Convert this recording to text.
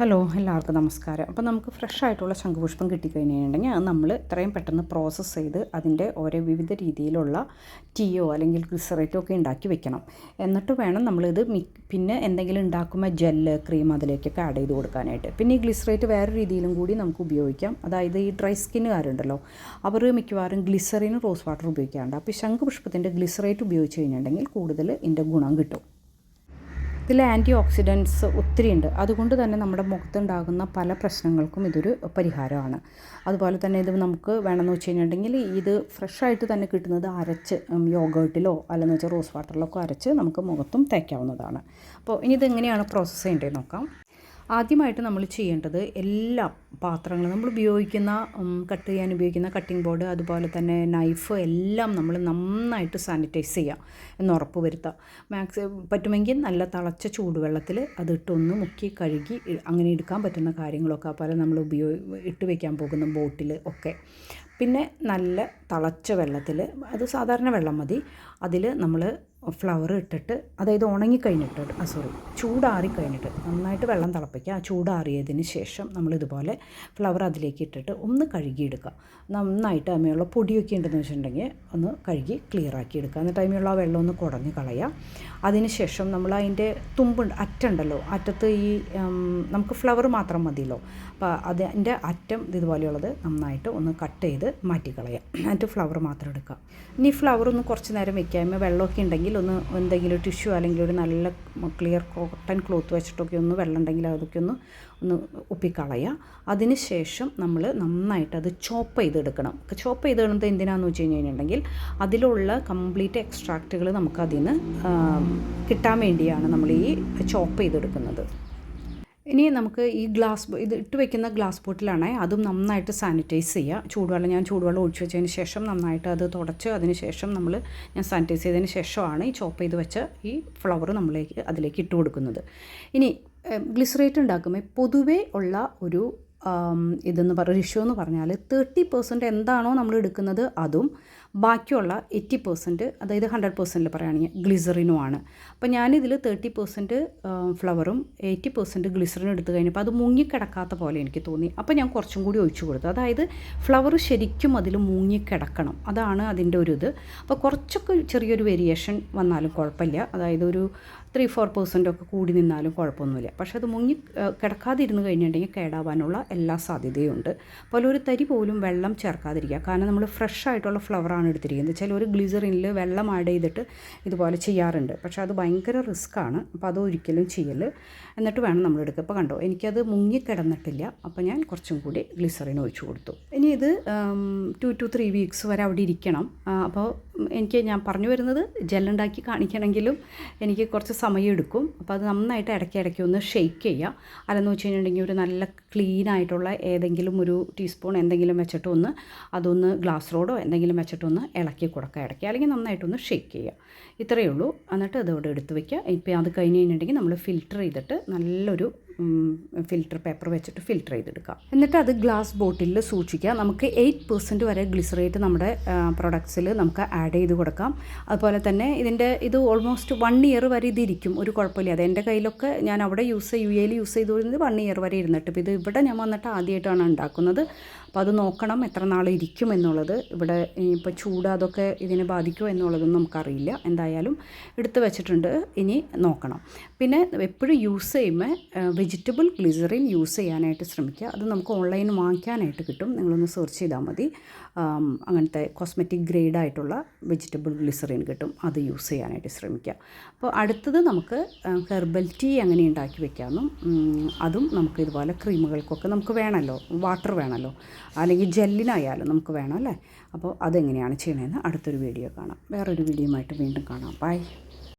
Hello, എല്ലാവർക്കും നമസ്കാരം. അപ്പോൾ നമുക്ക് ഫ്രഷ് ആയിട്ടുള്ള ശംഖുപുഷ്പം കിട്ടിക്കഴിഞ്ഞിട്ടുണ്ടെങ്കിൽ അത് നമ്മൾ എത്രയും പെട്ടെന്ന് പ്രോസസ്സ് ചെയ്ത് അതിൻ്റെ ഓരോ വിവിധ രീതിയിലുള്ള ടീയോ അല്ലെങ്കിൽ ഗ്ലിസറേറ്റോ ഒക്കെ ഉണ്ടാക്കി വെക്കണം. എന്നിട്ട് വേണം നമ്മളിത് പിന്നെ എന്തെങ്കിലും ഉണ്ടാക്കുമ്പോൾ ജെല്ല്, ക്രീം അതിലേക്കൊക്കെ ആഡ് ചെയ്ത് കൊടുക്കാനായിട്ട്. പിന്നെ ഈ ഗ്ലിസറേറ്റ് വേറെ രീതിയിലും കൂടി നമുക്ക് ഉപയോഗിക്കാം. അതായത് ഈ ഡ്രൈ സ്കിന്നുകാരുണ്ടല്ലോ, അവർ മിക്കവാറും ഗ്ലിസറിനും റോസ് വാട്ടർ ഉപയോഗിക്കാറുണ്ട്. അപ്പോൾ ഈ ശംഖുപുഷ്പത്തിൻ്റെ ഗ്ലിസറേറ്റ് ഉപയോഗിച്ച് കഴിഞ്ഞിട്ടുണ്ടെങ്കിൽ കൂടുതൽ ഇതിൻ്റെ ഗുണം കിട്ടും. ഇതിൽ ആൻറ്റി ഓക്സിഡൻറ്റ്സ് ഒത്തിരി ഉണ്ട്. അതുകൊണ്ട് തന്നെ നമ്മുടെ മുഖത്തുണ്ടാകുന്ന പല പ്രശ്നങ്ങൾക്കും ഇതൊരു പരിഹാരമാണ്. അതുപോലെ തന്നെ ഇത് നമുക്ക് വേണമെന്ന് വെച്ച് കഴിഞ്ഞിട്ടുണ്ടെങ്കിൽ ഇത് ഫ്രഷായിട്ട് തന്നെ കിട്ടുന്നത് അരച്ച് യോഗേർട്ടിലോ അല്ലെന്ന് വെച്ചാൽ റോസ് വാട്ടറിലൊക്കെ അരച്ച് നമുക്ക് മുഖത്തും തേക്കാവുന്നതാണ്. അപ്പോൾ ഇനി ഇതെങ്ങനെയാണ് പ്രോസസ്സ് ചെയ്യേണ്ടതെന്ന് നോക്കാം. ആദ്യമായിട്ട് നമ്മൾ ചെയ്യേണ്ടത് എല്ലാ പാത്രങ്ങളും നമ്മൾ ഉപയോഗിക്കുന്ന കട്ട് ചെയ്യാൻ ഉപയോഗിക്കുന്ന കട്ടിംഗ് ബോർഡ്, അതുപോലെ തന്നെ നൈഫ് എല്ലാം നമ്മൾ നന്നായിട്ട് സാനിറ്റൈസ് ചെയ്യുക എന്ന് ഉറപ്പ് വരുത്തുക. പറ്റുമെങ്കിൽ നല്ല തിളച്ച ചൂടുവെള്ളത്തിൽ അതിട്ടൊന്ന് മുക്കി കഴുകി അങ്ങനെ എടുക്കാൻ പറ്റുന്ന കാര്യങ്ങളൊക്കെ അതുപോലെ നമ്മൾ ഇട്ട് വയ്ക്കാൻ പോകുന്ന ബോട്ടിൽ ഒക്കെ. പിന്നെ നല്ല തിളച്ച വെള്ളത്തിൽ, അത് സാധാരണ വെള്ളം മതി, അതിൽ നമ്മൾ ഫ്ലവർ ഇട്ടിട്ട്, അതായത് ഉണങ്ങിക്കഴിഞ്ഞിട്ട് ചൂടാറിക്കഴിഞ്ഞിട്ട് നന്നായിട്ട് വെള്ളം തിളപ്പിക്കുക. ആ ചൂടാറിയതിന് ശേഷം നമ്മളിതുപോലെ ഫ്ലവർ അതിലേക്ക് ഇട്ടിട്ട് ഒന്ന് കഴുകിയെടുക്കുക. നന്നായിട്ട് അതിനുള്ള പൊടിയൊക്കെ ഉണ്ടെന്ന് വെച്ചിട്ടുണ്ടെങ്കിൽ ഒന്ന് കഴുകി ക്ലിയറാക്കി എടുക്കുക. എന്നിട്ട് അതിനുള്ള ആ വെള്ളം ഒന്ന് കുടഞ്ഞ് കളയുക. അതിന് ശേഷം നമ്മൾ അതിൻ്റെ അറ്റുണ്ടല്ലോ, അറ്റത്ത് ഈ നമുക്ക് ഫ്ലവർ മാത്രം മതിയല്ലോ, അപ്പോൾ അതിൻ്റെ അറ്റം ഇതുപോലെയുള്ളത് നന്നായിട്ട് ഒന്ന് കട്ട് ചെയ്ത് മാറ്റിക്കളയുക. എന്നിട്ട് ഫ്ലവർ മാത്രം എടുക്കുക. ഇനി ഫ്ലവർ ഒന്ന് കുറച്ച് നേരം വെക്കാമോ, വെള്ളമൊക്കെ ഉണ്ടെങ്കിൽ ഒന്ന് എന്തെങ്കിലും ടിഷ്യൂ അല്ലെങ്കിൽ ഒരു നല്ല ക്ലിയർ കോട്ടൺ ക്ലോത്ത് വെച്ചിട്ടൊക്കെ ഒന്ന് വെള്ളം ഉണ്ടെങ്കിൽ അതൊക്കെ ഒന്ന് ഉപ്പിക്കളയുക. അതിന് ശേഷം നമ്മൾ നന്നായിട്ട് അത് ചോപ്പ് ചെയ്തെടുക്കണം. ചോപ്പ് ചെയ്തെടുക്കുന്നത് എന്തിനാണെന്ന് വെച്ച് കഴിഞ്ഞിട്ടുണ്ടെങ്കിൽ അതിലുള്ള കംപ്ലീറ്റ് എക്സ്ട്രാക്റ്റുകൾ നമുക്കതിൽ നിന്ന് കിട്ടാൻ വേണ്ടിയാണ് നമ്മൾ ഈ ചോപ്പ് ചെയ്തെടുക്കുന്നത്. ഇനി നമുക്ക് ഈ ഇത് ഇട്ട് വയ്ക്കുന്ന ഗ്ലാസ് ബോട്ടിലാണേ, അതും നന്നായിട്ട് സാനിറ്റൈസ് ചെയ്യുക. ഞാൻ ചൂടുവെള്ളം ഒഴിച്ച് വെച്ചതിന് ശേഷം നന്നായിട്ട് അത് തുടച്ച് ഞാൻ സാനിറ്റൈസ് ചെയ്തതിന് ശേഷമാണ് ഈ ചോപ്പ് ചെയ്ത് വെച്ച ഈ ഫ്ലവർ അതിലേക്ക് ഇട്ട് കൊടുക്കുന്നത്. ഇനി ഗ്ലിസറേറ്റ് ഉണ്ടാക്കുമ്പോൾ പൊതുവേ ഉള്ള ഒരു റേഷ്യോ എന്ന് പറഞ്ഞാൽ 30% എന്താണോ നമ്മൾ എടുക്കുന്നത് അതും ബാക്കിയുള്ള 80%, അതായത് 100% പറയുകയാണെങ്കിൽ ഗ്ലിസറിനുമാണ്. അപ്പോൾ ഞാനിതിൽ 30% ഫ്ലവറും 80% ഗ്ലിസറിനും എടുത്തു കഴിഞ്ഞപ്പോൾ അത് മുങ്ങിക്കിടക്കാത്ത പോലെ എനിക്ക് തോന്നി. അപ്പോൾ ഞാൻ കുറച്ചും കൂടി ഒഴിച്ചു കൊടുത്തു. അതായത് ഫ്ലവർ ശരിക്കും അതിൽ മുങ്ങിക്കിടക്കണം, അതാണ് അതിൻ്റെ ഒരു ഇത്. അപ്പോൾ കുറച്ചൊക്കെ ചെറിയൊരു വേരിയേഷൻ വന്നാലും കുഴപ്പമില്ല, അതായത് ഒരു 3-4% ഒക്കെ കൂടി നിന്നാലും കുഴപ്പമൊന്നുമില്ല. പക്ഷേ അത് കിടക്കാതിരുന്ന് കഴിഞ്ഞിട്ടുണ്ടെങ്കിൽ കേടാവാനുള്ള എല്ലാ സാധ്യതയുണ്ട്. അപ്പോൾ ഒരു തരി പോലും വെള്ളം ചേർക്കാതിരിക്കുക. കാരണം നമ്മൾ ഫ്രഷ് ആയിട്ടുള്ള ഫ്ലവറാണ് എടുത്തിരിക്കുന്നത്. ചിലർ ഗ്ലിസറിനിൽ വെള്ളം ആഡ് ചെയ്തിട്ട് ഇതുപോലെ ചെയ്യാറുണ്ട്, പക്ഷേ അത് ഭയങ്കര റിസ്ക്കാണ്. അപ്പോൾ അത് ഒരിക്കലും ചെയ്യല്. എന്നിട്ട് വേണം നമ്മൾ എടുക്കുക. അപ്പോൾ കണ്ടോ, എനിക്കത് മുങ്ങിക്കിടന്നിട്ടില്ല. അപ്പോൾ ഞാൻ കുറച്ചും കൂടി ഗ്ലിസറിൻ ഒഴിച്ചു കൊടുത്തു. ഇനി ഇത് 2 to 3 വീക്സ് വരെ അവിടെ ഇരിക്കണം. അപ്പോൾ ഞാൻ പറഞ്ഞു വരുന്നത് ജെല്ലുണ്ടാക്കി കാണിക്കണമെങ്കിലും എനിക്ക് കുറച്ച് സമയം എടുക്കും. അപ്പോൾ അത് നന്നായിട്ട് ഇടയ്ക്കിടയ്ക്ക് ഒന്ന് ഷെയ്ക്ക് ചെയ്യുക. അല്ലെന്ന് വെച്ച് കഴിഞ്ഞിട്ടുണ്ടെങ്കിൽ ഒരു നല്ല ക്ലീനായിട്ടുള്ള ഏതെങ്കിലും ഒരു ടീസ്പൂൺ എന്തെങ്കിലും വെച്ചിട്ട് അതൊന്ന് ഗ്ലാസ് റോഡോ എന്തെങ്കിലും വെച്ചിട്ടൊന്ന് ഇളക്കി കൊടുക്കുക ഇടയ്ക്ക്, അല്ലെങ്കിൽ നന്നായിട്ടൊന്ന് ഷെയ്ക്ക് ചെയ്യുക. ഇത്രയേ ഉള്ളൂ. എന്നിട്ട് അതോടെ എടുത്ത് വയ്ക്കുക. ഇപ്പോൾ അത് കഴിഞ്ഞ് കഴിഞ്ഞിട്ടുണ്ടെങ്കിൽ നമ്മൾ ഫിൽറ്റർ ചെയ്തിട്ട് നല്ലൊരു ഫിൽറ്റർ പേപ്പർ വെച്ചിട്ട് ഫിൽറ്റർ ചെയ്തെടുക്കുക. എന്നിട്ട് അത് ഗ്ലാസ് ബോട്ടിലിൽ സൂക്ഷിക്കുക. നമുക്ക് 8% വരെ ഗ്ലിസറേറ്റ് നമ്മുടെ പ്രൊഡക്ട്സിൽ നമുക്ക് ആഡ് ചെയ്ത് കൊടുക്കാം. അതുപോലെ തന്നെ ഇത് ഓൾമോസ്റ്റ് 1 ഇയർ വരെ ഇതിരിക്കും, ഒരു കുഴപ്പമില്ല. അത് എൻ്റെ കയ്യിലൊക്കെ ഞാൻ അവിടെ UAE യൂസ് ചെയ്ത് വരുന്നത് 1 ഇയർ വരെ ഇരുന്നിട്ട്. ഇപ്പോൾ ഇത് ഇവിടെ ഞാൻ വന്നിട്ട് ആദ്യമായിട്ടാണ് ഉണ്ടാക്കുന്നത്. അപ്പോൾ അത് നോക്കണം എത്ര നാൾ ഇരിക്കും എന്നുള്ളത്. ഇവിടെ ഇപ്പോൾ ചൂട് അതൊക്കെ ഇതിനെ ബാധിക്കുമോ എന്നുള്ളതൊന്നും നമുക്കറിയില്ല. എന്തായാലും എടുത്ത് വെച്ചിട്ടുണ്ട്, ഇനി നോക്കണം. പിന്നെ എപ്പോഴും യൂസ് ചെയ്യുമ്പോൾ വെജിറ്റബിൾ ഗ്ലിസറിൻ യൂസ് ചെയ്യാനായിട്ട് ശ്രമിക്കുക. അത് നമുക്ക് ഓൺലൈനിൽ വാങ്ങിക്കാനായിട്ട് കിട്ടും, നിങ്ങളൊന്ന് സെർച്ച് ചെയ്താൽ മതി. അങ്ങനത്തെ കോസ്മെറ്റിക് ഗ്രേഡായിട്ടുള്ള വെജിറ്റബിൾ ഗ്ലിസറിൻ കിട്ടും, അത് യൂസ് ചെയ്യാനായിട്ട് ശ്രമിക്കുക. അപ്പോൾ അടുത്തത് നമുക്ക് ഹെർബൽ ടീ എങ്ങനെ ഉണ്ടാക്കി വെക്കാമെന്നും അതും നമുക്ക് ഇതുപോലെ ക്രീമുകൾക്കൊക്കെ നമുക്ക് വേണമല്ലോ, വാട്ടർ വേണമല്ലോ, അല്ലെങ്കിൽ ജെല്ലിനായാലും നമുക്ക് വേണം അല്ലേ. അപ്പോൾ അതെങ്ങനെയാണ് ചെയ്യണമെന്ന് അടുത്തൊരു വീഡിയോ കാണാം. വേറൊരു വീഡിയോയുമായിട്ട് വീണ്ടും കാണാം. ബൈ.